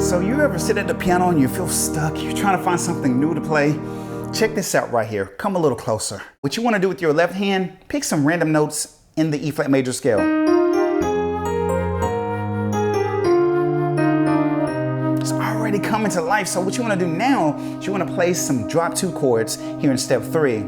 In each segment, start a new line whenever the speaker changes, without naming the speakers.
So you ever sit at the piano and you feel stuck? You're trying to find something new to play? Check this out right here. Come a little closer. What you want to do with your left hand, pick some random notes in the E flat major scale. It's already coming to life. So what you want to do now is you want to play some drop 2 chords here in step 3.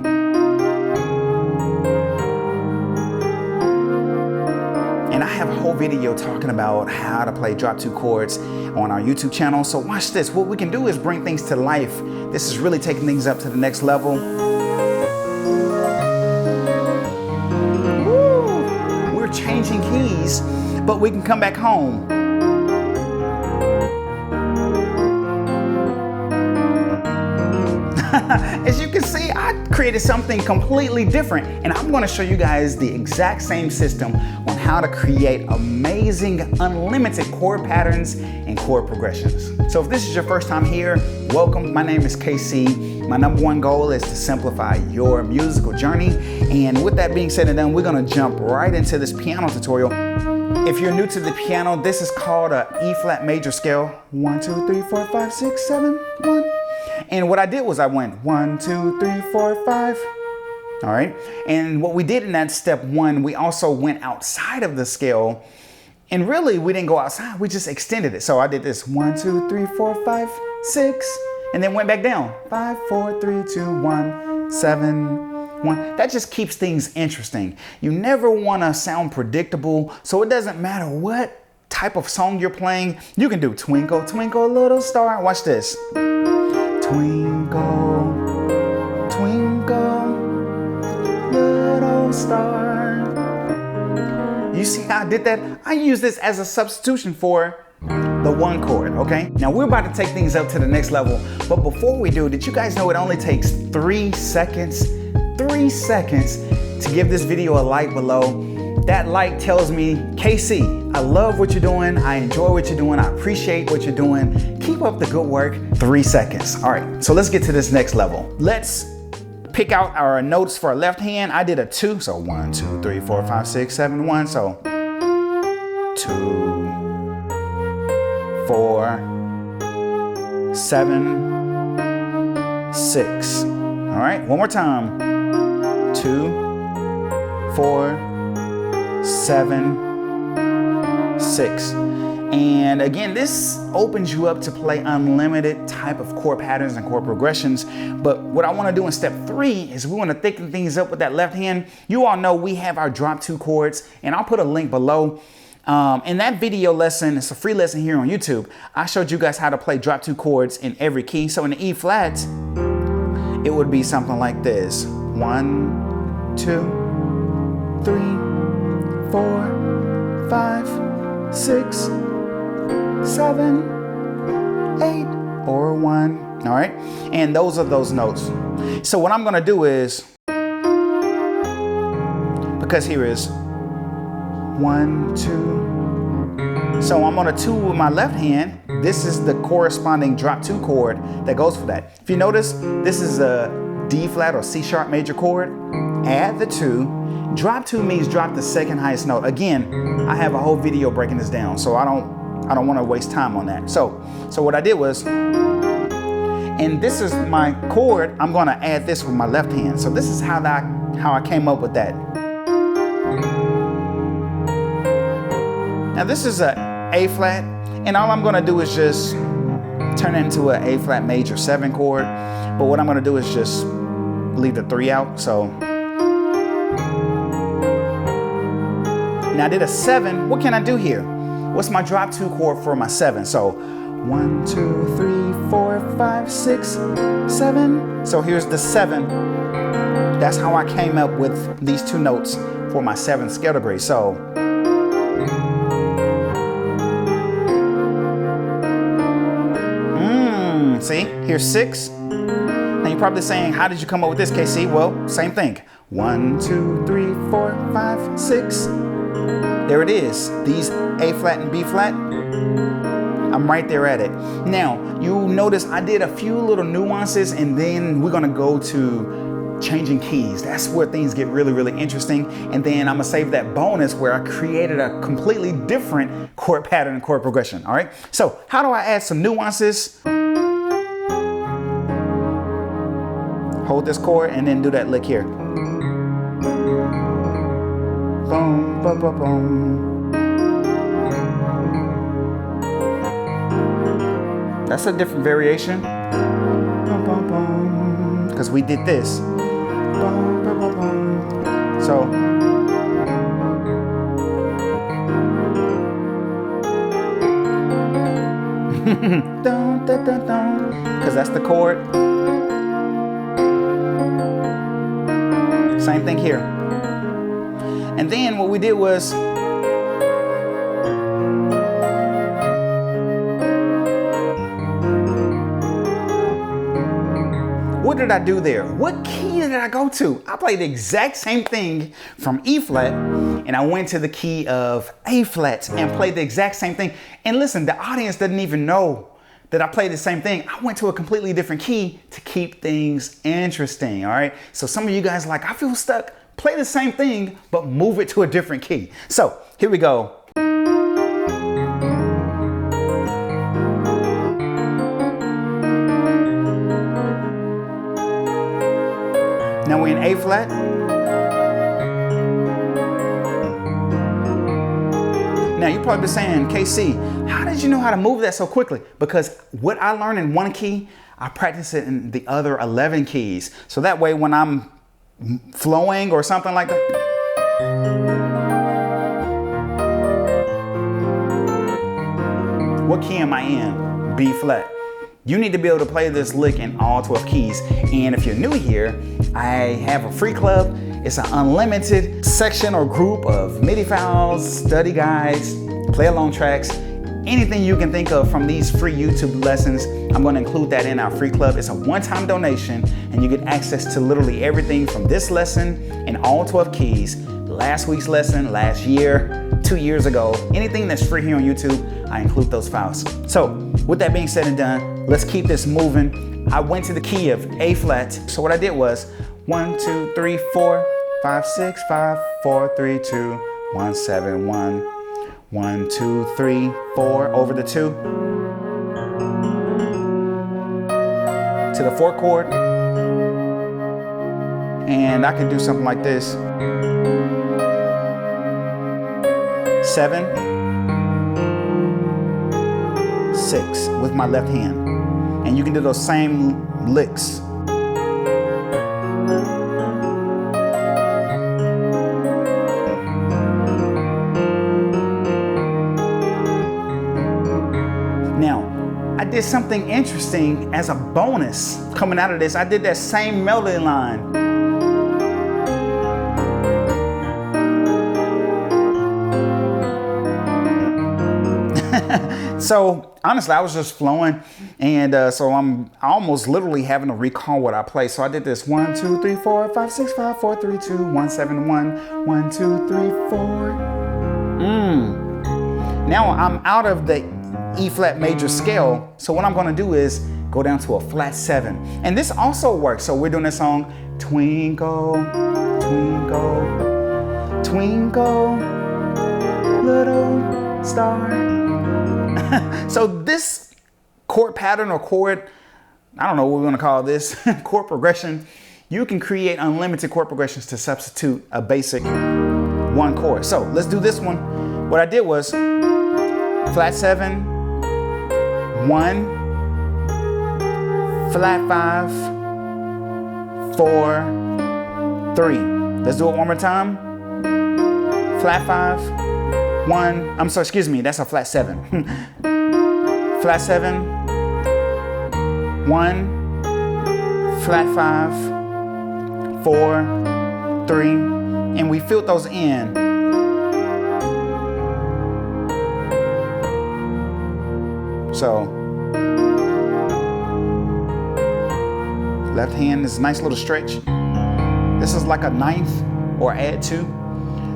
And I have a whole video talking about how to play drop 2 chords on our YouTube channel. So watch this. What we can do is bring things to life. This is really taking things up to the next level. Woo! We're changing keys, but we can come back home. As you can see, I created something completely different, and I'm going to show you guys the exact same system on how to create amazing, unlimited chord patterns and chord progressions. So if this is your first time here, welcome. My name is KC. My #1 goal is to simplify your musical journey. And with that being said and done, we're going to jump right into this piano tutorial. If you're new to the piano, this is called a E flat major scale. 1, 2, 3, 4, 5, 6, 7, 1. And what I did was I went 1, 2, 3, 4, 5. All right. And what we did in that step 1, we also went outside of the scale. And really, we didn't go outside. We just extended it. So I did this 1, 2, 3, 4, 5, 6, and then went back down. 5, 4, 3, 2, 1, 7, 1. That just keeps things interesting. You never want to sound predictable. So it doesn't matter what type of song you're playing. You can do Twinkle, Twinkle, Little Star. Watch this. Twinkle, twinkle, little star. You see how I did that? I use this as a substitution for the 1 chord, okay? Now we're about to take things up to the next level, but before we do, did you guys know it only takes 3 seconds? 3 seconds to give this video a like below. That like tells me, KC, I love what you're doing. I enjoy what you're doing. I appreciate what you're doing. Keep up the good work. 3 seconds. All right, so let's get to this next level. Let's pick out our notes for our left hand. I did a 2, so 1, 2, 3, 4, 5, 6, 7, 1. So 2, 4, 7, 6. All right, one more time. 2, 4, 7, 6. And again, this opens you up to play unlimited type of chord patterns and chord progressions. But what I want to do in step 3 is we want to thicken things up with that left hand. You all know we have our drop 2 chords, and I'll put a link below. In that video lesson, it's a free lesson here on YouTube. I showed you guys how to play drop 2 chords in every key. So in the E flat, it would be something like this. 1, 2, 3, 4, 5, 6, 7, 8, or 1. All right. And those are those notes. So what I'm going to do is, because here is 1, 2. So I'm on a 2 with my left hand. This is the corresponding drop 2 chord that goes for that. If you notice, this is a D flat or C sharp major chord. Add the 2. Drop 2 means drop the second highest note. Again, I have a whole video breaking this down, so I don't want to waste time on that. So what I did was, and this is my chord, I'm going to add this with my left hand. So this is how I came up with that. Now this is a A flat, and all I'm going to do is just turn it into an A flat major 7 chord. But what I'm going to do is just leave the 3 out. So now I did a 7. What can I do here? What's my drop 2 chord for my 7? So 1, 2, 3, 4, 5, 6, 7. So here's the 7. That's how I came up with these 2 notes for my 7th scale degree. So see, here's 6. Now you're probably saying, how did you come up with this, KC? Well, same thing. 1, 2, 3, 4, 5, 6. There it is. These A flat and B flat. I'm right there at it. Now, you notice I did a few little nuances, and then we're gonna go to changing keys. That's where things get really, really interesting. And then I'm gonna save that bonus where I created a completely different chord pattern and chord progression, all right? So how do I add some nuances? Hold this chord and then do that lick here. Boom, boom, boom, boom. That's a different variation. Because we did this. So. Because that's the chord. Same thing here. And then what we did was what did I do there? What key did I go to? I played the exact same thing from E flat and I went to the key of A flat and played the exact same thing. And listen, the audience doesn't even know that I played the same thing. I went to a completely different key to keep things interesting, all right? So some of you guys are like, I feel stuck. Play the same thing, but move it to a different key. So here we go. Now we're in A flat. Now you're probably saying, KC, how did you know how to move that so quickly? Because what I learned in one key, I practice it in the other 11 keys. So that way when I'm flowing or something like that. What key am I in? B flat. You need to be able to play this lick in all 12 keys. And if you're new here, I have a free club. It's an unlimited section or group of MIDI files, study guides, play along tracks, anything you can think of from these free YouTube lessons. I'm going to include that in our free club. It's a one-time donation and you get access to literally everything from this lesson in all 12 keys, last week's lesson, last year, 2 years ago, anything that's free here on YouTube, I include those files. So with that being said and done, let's keep this moving. I went to the key of A flat. So what I did was 1, 2, 3, 4, 5, 6, 5, 4, 3, 2, 1, 7, 1, 1, 2, 3, 4 over the 2 to the 4 chord. And I can do something like this. 7, 6 with my left hand. And you can do those same licks. Now, I did something interesting as a bonus coming out of this. I did that same melody line. So honestly, I was just flowing, and so I'm almost literally having to recall what I play. So I did this 1, 2, 3, 4, 5, 6, 5, 4, 3, 2, 1, 7, 1, 1, 2, 3, 4. Now I'm out of the E flat major scale. So what I'm going to do is go down to a flat 7, and this also works. So we're doing this song, Twinkle, Twinkle, Twinkle, Little Star. So this chord pattern or chord, I don't know what we're going to call this, chord progression, you can create unlimited chord progressions to substitute a basic one chord. So let's do this one. What I did was flat 7, 1, flat 5, 4, 3. Let's do it one more time. Flat 5, 1, I'm sorry, excuse me, that's a flat 7. Flat 7, 1, flat 5, 4, 3, and we filled those in. So, left hand is a nice little stretch. This is like a ninth or add 2.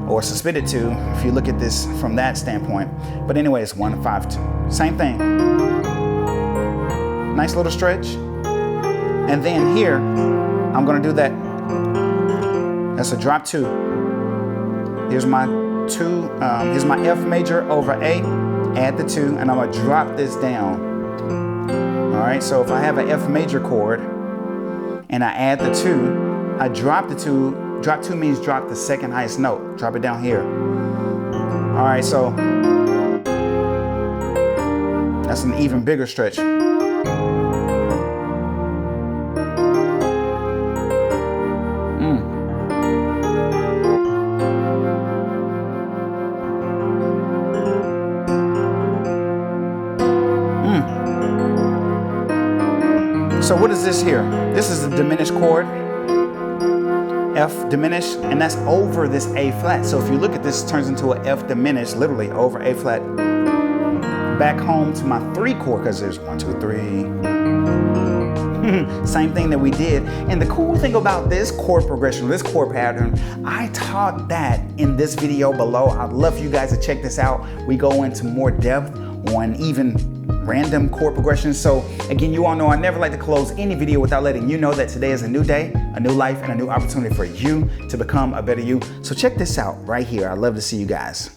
Or suspended 2, if you look at this from that standpoint. But anyways, 1, 5, 2. Same thing. Nice little stretch. And then here, I'm gonna do that That's a drop 2. Here's my 2, here's my F major over A, add the 2, and I'm gonna drop this down. All right, so if I have an F major chord and I add the 2, I drop the 2, drop 2 means drop the second highest note, drop it down here. All right, so that's an even bigger stretch. So what is this here? This is a diminished chord, F diminished, and that's over this A flat. So if you look at this, it turns into an F diminished, literally over A flat. Back home to my 3 chord, because there's 1, 2, 3. Same thing that we did. And the cool thing about this chord progression, this chord pattern, I taught that in this video below. I'd love for you guys to check this out. We go into more depth on even random chord progressions. So again, you all know I never like to close any video without letting you know that today is a new day, a new life, and a new opportunity for you to become a better you. So check this out right here. I'd love to see you guys.